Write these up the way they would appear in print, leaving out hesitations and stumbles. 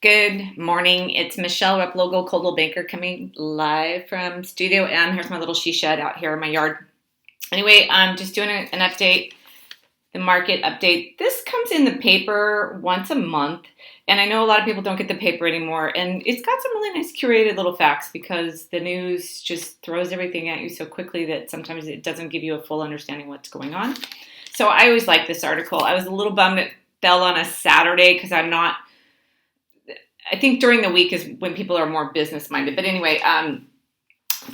Good morning. It's Michele Replogle, Coldwell Banker, coming live from Studio M. Here's my little she shed out here in my yard. Anyway, I'm just doing an update, the market update. This comes in the paper once a month, and I know a lot of people don't get the paper anymore, and it's got some really nice curated little facts because the news just throws everything at you so quickly that sometimes it doesn't give you a full understanding of what's going on. So I always like this article. I was a little bummed it fell on a Saturday because I think during the week is when people are more business minded. But anyway,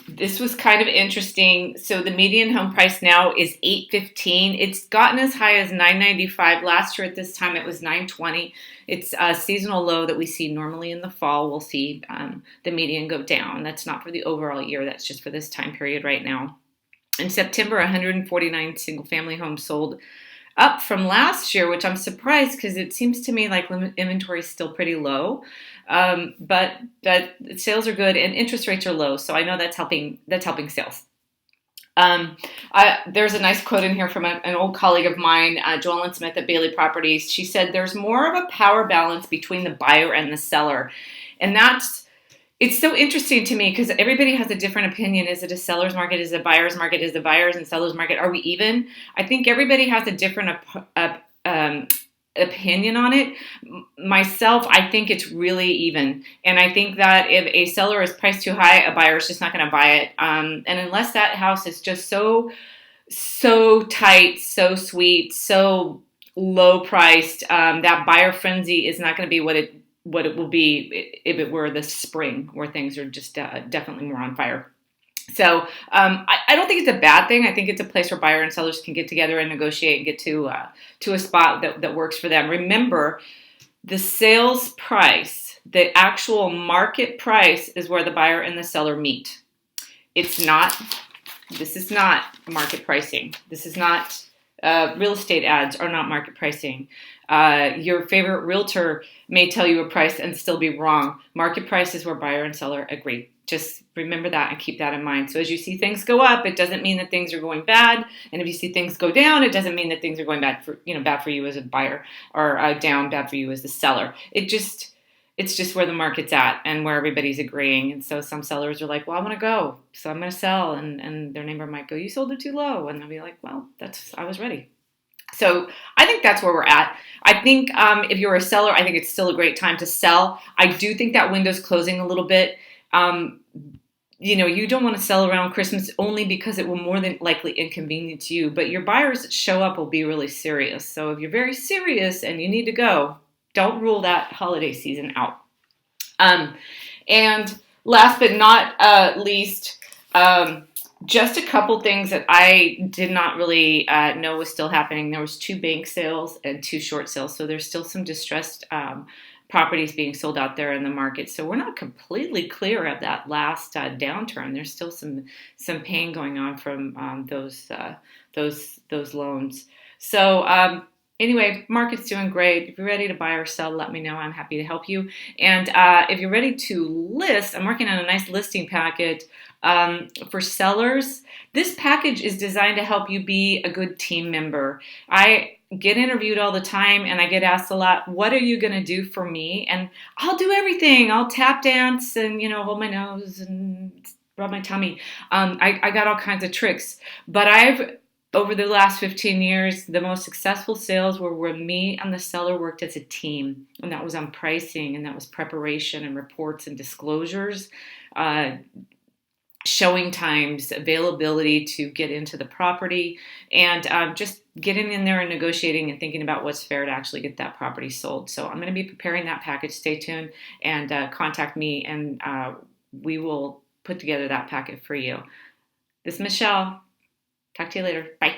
this was kind of interesting. So the median home price now is $815. It's gotten as high as $995. Last year at this time it was $920. It's a seasonal low that we see normally in the fall. We'll see the median go down. That's not for the overall year. That's just for this time period right now. In September, 149 single family homes sold, up from last year, which I'm surprised because it seems to me like inventory is still pretty low, but sales are good and interest rates are low, so I know that's helping sales. There's a nice quote in here from an old colleague of mine, Joellen Smith at Bailey Properties. She said, "There's more of a power balance between the buyer and the seller," and it's so interesting to me because everybody has a different opinion. Is it a seller's market? Is it a buyer's market? Is it buyers and sellers market? Are we even? I think everybody has a different opinion on it. Myself, I think it's really even. And I think that if a seller is priced too high, a buyer is just not going to buy it. And unless that house is just so tight, so sweet, so low priced, that buyer frenzy is not going to be what it will be if it were the spring where things are just definitely more on fire. So I don't think it's a bad thing. I think it's a place where buyer and sellers can get together and negotiate and get to a spot that works for them. Remember, the sales price, the actual market price, is where the buyer and the seller meet. This is not market pricing. This is not real estate ads are not market pricing. Your favorite realtor may tell you a price and still be wrong. Market price is where buyer and seller agree. Just remember that and keep that in mind. So as you see things go up, it doesn't mean that things are going bad. And if you see things go down, it doesn't mean that things are going bad for you as a buyer, or down bad for you as the seller. It's just where the market's at and where everybody's agreeing. And so some sellers are like, well, I want to go, so I'm going to sell. And their neighbor might go, you sold it too low. And they'll be like, well, I was ready. So I think that's where we're at. I think if you're a seller, I think it's still a great time to sell. I do think that window's closing a little bit. You don't want to sell around Christmas only because it will more than likely inconvenience you. But your buyers that show up will be really serious. So if you're very serious and you need to go, don't rule that holiday season out. And last but not least, just a couple things that I did not really know was still happening. There was 2 bank sales and 2 short sales. So there's still some distressed properties being sold out there in the market. So we're not completely clear of that last downturn. There's still some pain going on from those loans. So anyway, market's doing great. If you're ready to buy or sell, let me know. I'm happy to help you. And if you're ready to list, I'm working on a nice listing packet for sellers. This package is designed to help you be a good team member. I get interviewed all the time and I get asked a lot, what are you going to do for me? And I'll do everything. I'll tap dance and, hold my nose and rub my tummy. I got all kinds of tricks, but over the last 15 years, the most successful sales were where me and the seller worked as a team. And that was on pricing, and that was preparation and reports and disclosures, showing times, availability to get into the property, and just getting in there and negotiating and thinking about what's fair to actually get that property sold. So I'm going to be preparing that package. Stay tuned and contact me, and we will put together that packet for you. This is Michele. Talk to you later. Bye.